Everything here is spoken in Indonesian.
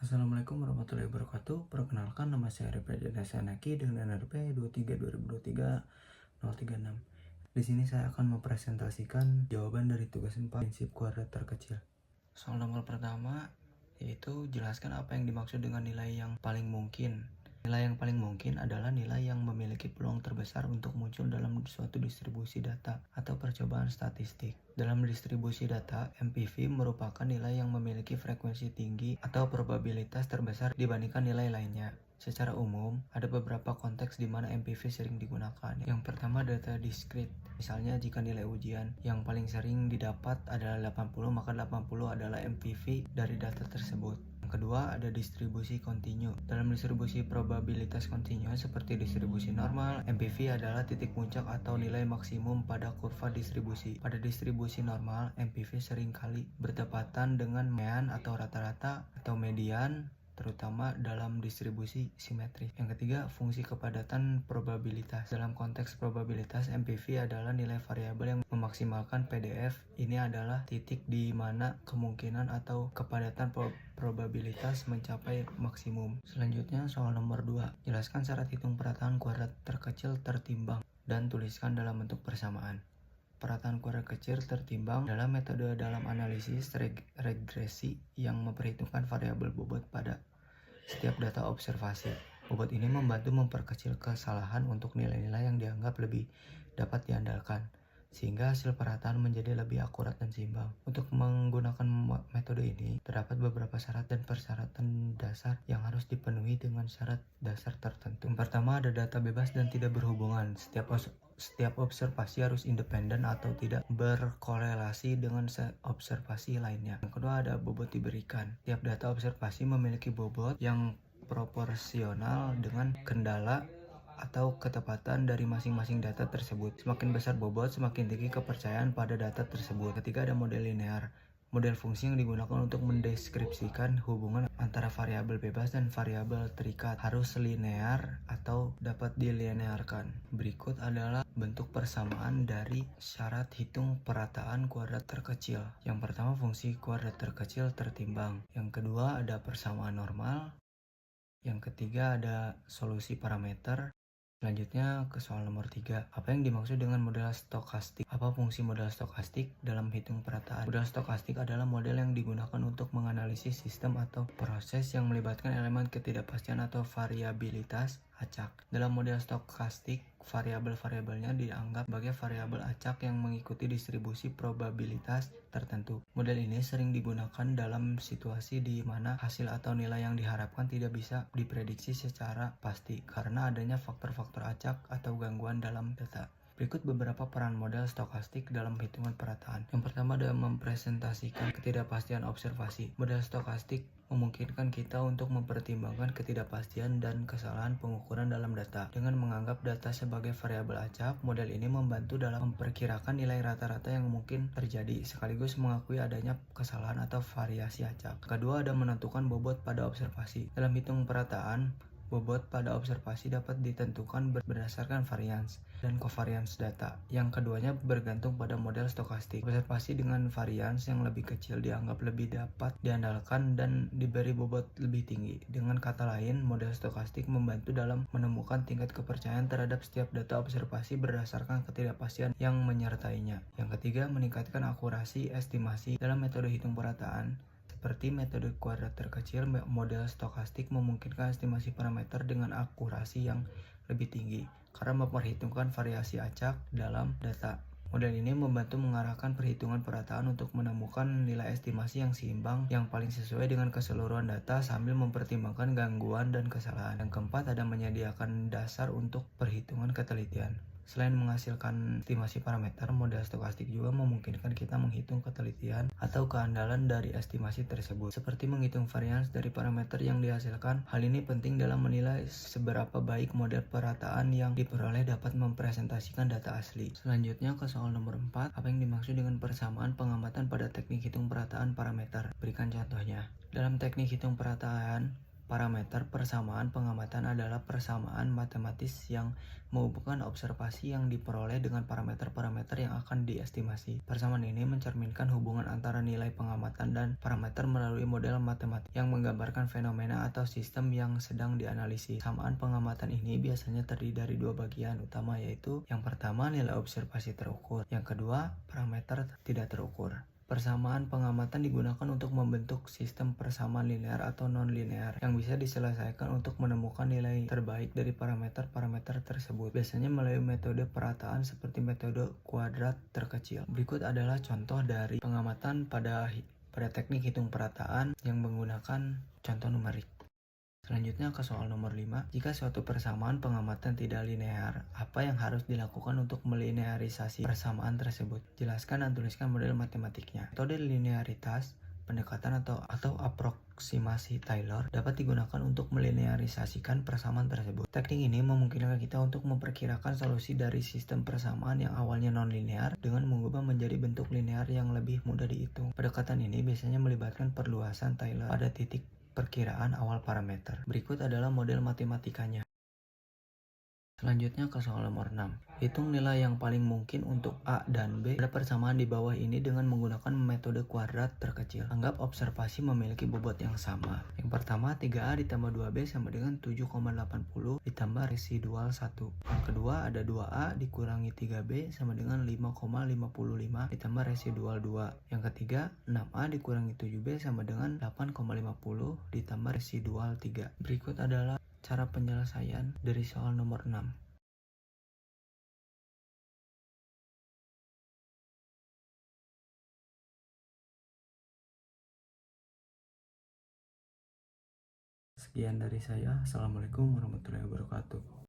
Assalamualaikum warahmatullahi wabarakatuh. Perkenalkan, nama saya Rifai Dasanaki dengan NRP 23 2023 036. Di sini saya akan mempresentasikan jawaban dari tugas 4 prinsip kuadrat terkecil. Soal nomor pertama yaitu jelaskan apa yang dimaksud dengan nilai yang paling mungkin. Nilai yang paling mungkin adalah nilai yang memiliki peluang terbesar untuk muncul dalam suatu distribusi data atau percobaan statistik. Dalam distribusi data, MPV merupakan nilai yang memiliki frekuensi tinggi atau probabilitas terbesar dibandingkan nilai lainnya. Secara umum, ada beberapa konteks di mana MPV sering digunakan. Yang pertama, data diskrit. Misalnya, jika nilai ujian yang paling sering didapat adalah 80, maka 80 adalah MPV dari data tersebut. Yang kedua, ada distribusi kontinu. Dalam distribusi probabilitas kontinu seperti distribusi normal, MPV adalah titik puncak atau nilai maksimum pada kurva distribusi. Pada distribusi normal, MPV seringkali bertepatan dengan mean atau rata-rata atau median, terutama dalam distribusi simetris. Yang ketiga, fungsi kepadatan probabilitas. Dalam konteks probabilitas, MPV adalah nilai variabel yang memaksimalkan PDF. Ini adalah titik di mana kemungkinan atau kepadatan probabilitas mencapai maksimum. Selanjutnya, soal nomor 2. Jelaskan syarat hitung perataan kuadrat terkecil tertimbang dan tuliskan dalam bentuk persamaan. Perataan kuadrat kecil tertimbang adalah metode dalam analisis regresi yang memperhitungkan variabel bobot pada setiap data observasi. Bobot ini membantu memperkecil kesalahan untuk nilai-nilai yang dianggap lebih dapat diandalkan, sehingga hasil perataan menjadi lebih akurat dan seimbang. Untuk menggunakan metode ini, terdapat beberapa syarat dan persyaratan dasar yang harus dipenuhi dengan syarat dasar tertentu. Yang pertama, ada data bebas dan tidak berhubungan. Setiap observasi harus independen atau tidak berkorelasi dengan observasi lainnya. Yang kedua, ada bobot diberikan. Setiap data observasi memiliki bobot yang proporsional dengan kendala atau ketepatan dari masing-masing data tersebut. Semakin besar bobot, semakin tinggi kepercayaan pada data tersebut. Ketiga, ada model linear. Model fungsi yang digunakan untuk mendeskripsikan hubungan antara variabel bebas dan variabel terikat harus linear atau dapat dilinearkan. Berikut adalah bentuk persamaan dari syarat hitung perataan kuadrat terkecil. Yang pertama, fungsi kuadrat terkecil tertimbang. Yang kedua, ada persamaan normal. Yang ketiga, ada solusi parameter. Selanjutnya ke soal nomor 3. Apa yang dimaksud dengan model stokastik? Apa fungsi model stokastik dalam hitung perataan? Model stokastik adalah model yang digunakan untuk menganalisis sistem atau proses yang melibatkan elemen ketidakpastian atau variabilitas acak. Dalam model stokastik, variabel-variabelnya dianggap sebagai variabel acak yang mengikuti distribusi probabilitas tertentu. Model ini sering digunakan dalam situasi di mana hasil atau nilai yang diharapkan tidak bisa diprediksi secara pasti karena adanya faktor-faktor acak atau gangguan dalam data. Berikut beberapa peran model stokastik dalam hitungan perataan. Yang pertama adalah mempresentasikan ketidakpastian observasi. Model stokastik memungkinkan kita untuk mempertimbangkan ketidakpastian dan kesalahan pengukuran dalam data. Dengan menganggap data sebagai variabel acak, model ini membantu dalam memperkirakan nilai rata-rata yang mungkin terjadi, sekaligus mengakui adanya kesalahan atau variasi acak. Kedua, ada menentukan bobot pada observasi. Dalam hitung perataan, bobot pada observasi dapat ditentukan berdasarkan varians dan covariance data. Yang keduanya bergantung pada model stokastik. Observasi dengan varians yang lebih kecil dianggap lebih dapat diandalkan dan diberi bobot lebih tinggi. Dengan kata lain, model stokastik membantu dalam menemukan tingkat kepercayaan terhadap setiap data observasi berdasarkan ketidakpastian yang menyertainya. Yang ketiga, meningkatkan akurasi estimasi dalam metode hitung perataan. Seperti metode kuadrat terkecil, model stokastik memungkinkan estimasi parameter dengan akurasi yang lebih tinggi karena memperhitungkan variasi acak dalam data. Model ini membantu mengarahkan perhitungan perataan untuk menemukan nilai estimasi yang seimbang yang paling sesuai dengan keseluruhan data sambil mempertimbangkan gangguan dan kesalahan. Yang keempat, ada menyediakan dasar untuk perhitungan ketelitian. Selain menghasilkan estimasi parameter, model stokastik juga memungkinkan kita menghitung ketelitian atau keandalan dari estimasi tersebut, seperti menghitung varians dari parameter yang dihasilkan. Hal ini penting dalam menilai seberapa baik model perataan yang diperoleh dapat mempresentasikan data asli. Selanjutnya ke soal nomor 4, apa yang dimaksud dengan persamaan pengamatan pada teknik hitung perataan parameter? Berikan contohnya. Dalam teknik hitung perataan, Parameter persamaan pengamatan adalah persamaan matematis yang menghubungkan observasi yang diperoleh dengan parameter-parameter yang akan diestimasi. Persamaan ini mencerminkan hubungan antara nilai pengamatan dan parameter melalui model matematik yang menggambarkan fenomena atau sistem yang sedang dianalisis. Persamaan pengamatan ini biasanya terdiri dari dua bagian utama, yaitu yang pertama nilai observasi terukur, yang kedua parameter tidak terukur. Persamaan pengamatan digunakan untuk membentuk sistem persamaan linear atau non-linear yang bisa diselesaikan untuk menemukan nilai terbaik dari parameter-parameter tersebut, biasanya melalui metode perataan seperti metode kuadrat terkecil. Berikut adalah contoh dari pengamatan pada teknik hitung perataan yang menggunakan contoh numerik. Selanjutnya ke soal nomor 5. Jika suatu persamaan pengamatan tidak linear, apa yang harus dilakukan untuk melinearisasi persamaan tersebut? Jelaskan dan tuliskan model matematiknya. Metode linearitas, pendekatan atau aproksimasi Taylor dapat digunakan untuk melinearisasikan persamaan tersebut. Teknik ini memungkinkan kita untuk memperkirakan solusi dari sistem persamaan yang awalnya non-linear dengan mengubah menjadi bentuk linear yang lebih mudah dihitung. Pendekatan ini biasanya melibatkan perluasan Taylor pada titik perkiraan awal parameter. Berikut adalah model matematikanya. Selanjutnya ke soal nomor 6. Hitung nilai yang paling mungkin untuk A dan B pada persamaan di bawah ini dengan menggunakan metode kuadrat terkecil. Anggap observasi memiliki bobot yang sama. Yang pertama, 3A ditambah 2B sama dengan 7,80 ditambah residual 1. Yang kedua, ada 2A dikurangi 3B sama dengan 5,55 ditambah residual 2. Yang ketiga, 6A dikurangi 7B sama dengan 8,50 ditambah residual 3. Berikut adalah cara penyelesaian dari soal nomor 6. Sekian dari saya. Assalamualaikum warahmatullahi wabarakatuh.